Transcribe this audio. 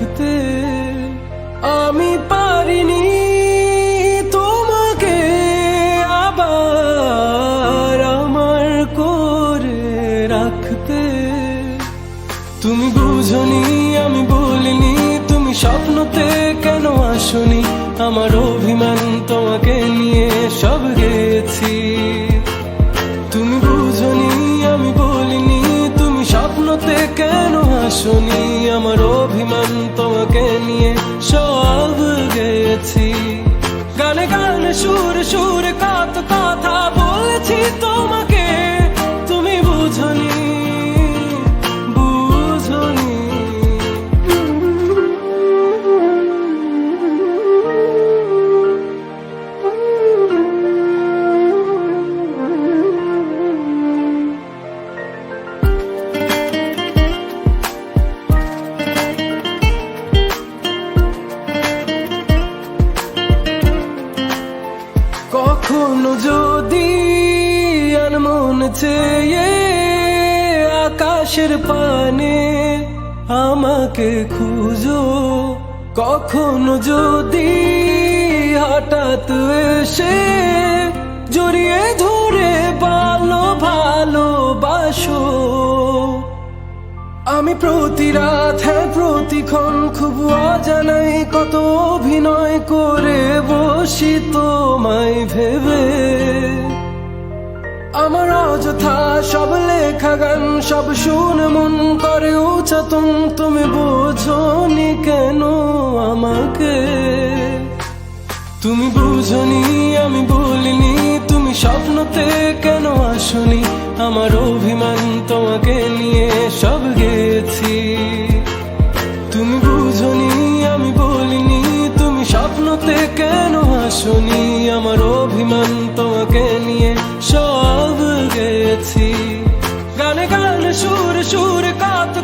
রাখতে। আমি পারিনি তোমাকে আবার আমার করে রাখতে। তুমি বুঝনি আমি বলিনি, তুমি স্বপ্নতে কেন আসনি, আমার অভিমান তোমাকে নিয়ে সব গেছি। তুমি বুঝনি আমি বলিনি, তুমি স্বপ্নতে কেন আসনি, আমার অভিমান তোমাকে নিয়ে সব গেছি। গানে গানে সুরে সুরে কত কথা বলেছি তোমাকে, তুমি বুঝনি বুঝনি। কখনো যদি আনমন চেয়ে আকাশের পানে আমাকে খুঁজো, কখনো যদি হঠাৎ এসে জড়িয়ে ধরে বলো ভালোবাসো। আমি প্রতি রাত হ্যাঁ প্রতিক্ষণ খুব অজানাই কত অভিনয় করে বসি তোমায় ভেবে। আমার অযথা সব লেখা গান সব শুনে মন করে উচাতন, তুমি বোঝনি কেন আমাকে। তুমি বুঝনি আমি বলিনি, তুমি স্বপ্নতে কেন আসনি, আমার অভিমান তোমাকে নিয়ে সব গেছি। তুমি বুঝনি আমি বলিনি, তুমি স্বপ্নতে কেন আসনি, আমার অভিমান তোমাকে নিয়ে সব গেছি। গানে গানে সুরে সুরে কত